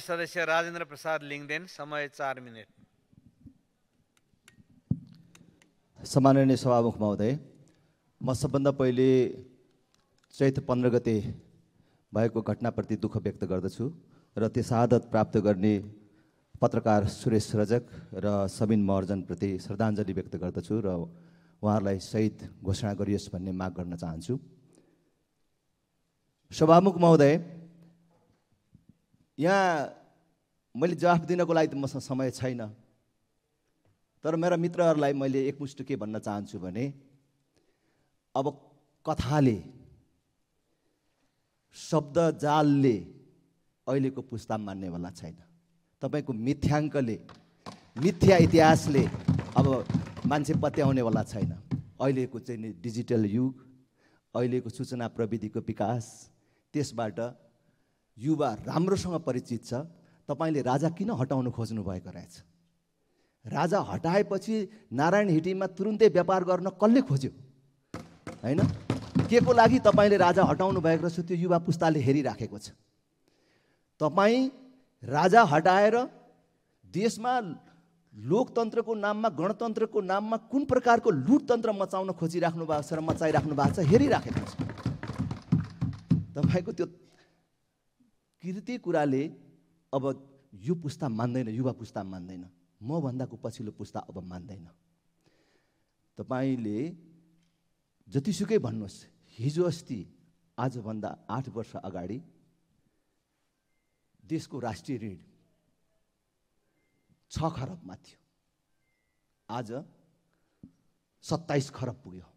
सदस्य राजेन्द्र प्रसाद लिङदेन, समय 4 मिनेट। सम्माननीय सभामुख महोदय, म सबभन्दा पहिले चैत 15 गते भएको घटनाप्रति दुःख व्यक्त गर्दछु र त्यो शहादत प्राप्त गर्ने पत्रकार सुरेश रजक र सबिन महर्जनप्रति श्रद्धाञ्जली व्यक्त गर्दछु र उहाँहरूलाई शहीद घोषणा गरियोस् भन्ने माग गर्न चाहन्छु। सभामुख महोदय, यहाँ मैले जवाफ दिनको लागि त मसँग समय छैन, तर मेरा मित्रहरूलाई मैले एकमुष्ट के भन्न चाहन्छु भने अब कथाले, शब्द जालले अहिलेको पुस्ता मान्नेवाला छैन। तपाईको मिथ्याङ्कले, मिथ्या इतिहासले अब मान्छे पत्याउनेवाला छैन। अहिलेको चाहिँ डिजिटल युग, अहिलेको सूचना प्रविधिको विकास, त्यसबाट युवा राम्रोसँग परिचित छ। तपाईले राजा किन हटाउन खोज्नु भएको रहेछ? राजा हटाएपछि नारायण हिटीमा तुरुन्तै व्यापार गर्न कसले खोज्यो? हैन, के को लागि तपाईले राजा हटाउनु भएको रहेछ त्यो युवा पुस्ताले हेरिराखेको छ। तपाई राजा हटाएर देशमा लोकतन्त्रको नाममा, गणतन्त्रको नाममा कुन प्रकारको लुटतन्त्र मचाउन खोजिराख्नु भएको छ र मचाइराख्नु भएको छ हेरिराखेको छ। तपाईको त्यो कृति कुराले अब यो पुस्ता मान्दैन, युवा पुस्ता मान्दैन, म भन्दाको पछिल्लो पुस्ता अब मान्दैन। तपाईले जतिसुकै भन्नुहोस्, हिजो अस्ति आजभन्दा 8 वर्ष अगाडि देशको राष्ट्रिय ऋण 6 खरबमा थियो, आज 27 खरब पुग्यो।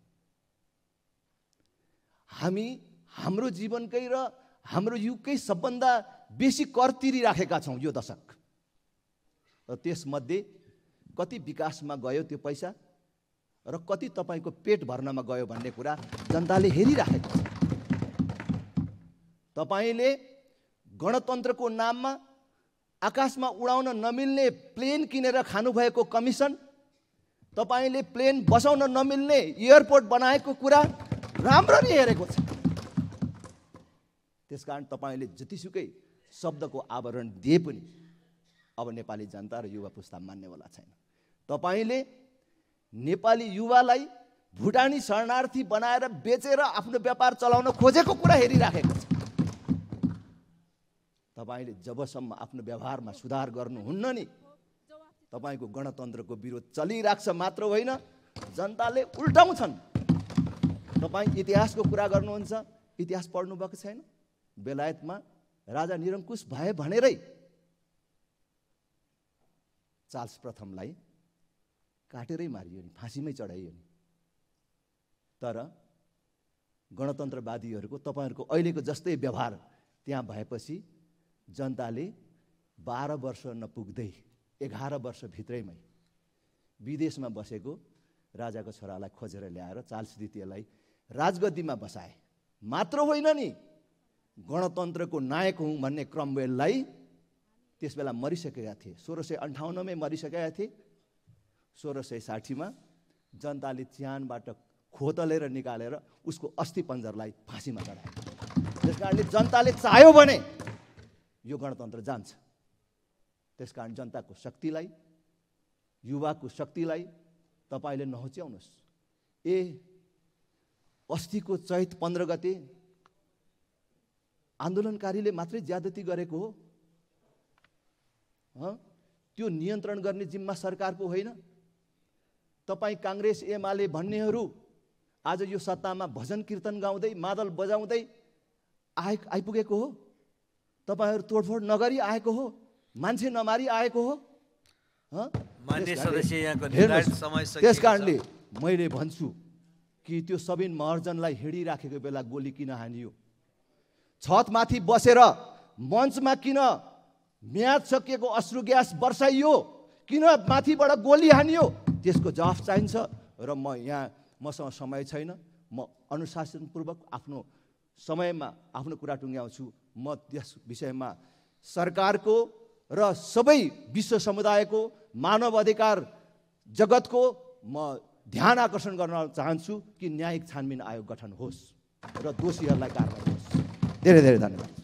हामी हाम्रो जीवनकै र हाम्रो युगकै सबभन्दा बेसी कर तिरिराखेका छौँ यो दशक, र त्यसमध्ये कति विकासमा गयो त्यो पैसा र कति तपाईको पेट भर्नमा गयो भन्ने कुरा जनताले हेरिराखेको छ। तपाईले गणतन्त्रको नाममा आकाशमा उडाउन नमिल्ने प्लेन किनेर खानुभएको कमिसन, तपाईले प्लेन बसाउन नमिल्ने एयरपोर्ट बनाएको कुरा राम्ररी हेरेको छ। त्यसकारण तपाईले जतिसुकै शब्दको आवरण दिए पनि अब नेपाली जनता र युवा पुस्ता मान्नेवाला छैन। तपाईले नेपाली युवालाई भुटानी शरणार्थी बनाएर बेचेर आफ्नो व्यापार चलाउन खोजेको कुरा हेरिराखेको छ। तपाईले जबसम्म आफ्नो व्यवहारमा सुधार गर्नुहुन्न नि, तपाईको गणतन्त्रको विरोध चलिराख्छ मात्र होइन, जनताले उल्टाउँछन्। तपाई इतिहासको कुरा गर्नुहुन्छ, इतिहास पढ्नु भएको छैन? बेलायतमा राजा निरङ्कुश भए भनेरै चार्ल्स प्रथमलाई काटेरै मारियो नि, फाँसीमै चढाइयो नि। तर गणतन्त्रवादीहरूको, तपाईहरूको अहिलेको जस्तै व्यवहार त्यहाँ भएपछि जनताले 12 वर्ष नपुग्दै 11 वर्षभित्रैमै विदेशमा बसेको राजाको छोरालाई खोजेर ल्याएर चार्ल्स द्वितीयलाई राजगद्दीमा बसाए। मात्र होइन नि, गणतन्त्रको नायक हुँ भन्ने क्रमवेललाई त्यसबेला मरिसकेका थिए, 1658मै मरिसकेका थिए। 1660मा जनताले च्यानबाट खोतलेर निकालेर उसको अस्थि पञ्जरलाई फाँसीमा चढाए। त्यसकारणले जनताले चाह्यो भने यो गणतन्त्र जान्छ। त्यसकारण जनताको शक्तिलाई, युवाको शक्तिलाई तपाईले नहोच्याउनुहोस्। अस्तिको चैत 15 गते आन्दोलनकारीले मात्रै ज्यादती गरेको हो? त्यो नियन्त्रण गर्ने जिम्मा सरकारको होइन? तपाई कांग्रेस एमाले भन्नेहरू आज यो सत्तामा भजन कीर्तन गाउँदै मादल बजाउँदै आइपुगेको हो? तपाईहरु तोडफोड नगरी आएको हो? मान्छे नमारी आएको हो? मान्य सदस्य यहाँको निर्धारित समय सकिएको छ। त्यसकारणले मैले भन्छु कि त्यो सबिन महर्जनलाई हिँडिराखेको बेला गोली किन हानियो? छतमाथि बसेर मञ्चमा किन म्याद सकिएको अश्रु ग्यास बर्साइयो? किन माथिबाट गोली हानियो? त्यसको जवाफ चाहिन्छ। र मसँग समय छैन, म अनुशासनपूर्वक आफ्नो समयमा आफ्नो कुरा टुङ्ग्याउँछु। म त्यस विषयमा सरकारको र सबै विश्व समुदायको, मानव अधिकार जगतको म ध्यान आकर्षण गर्न चाहन्छु कि न्यायिक छानबिन आयोग गठन होस् र दोषीहरूलाई कारवाही होस्। धेरै धेरै धन्यवाद।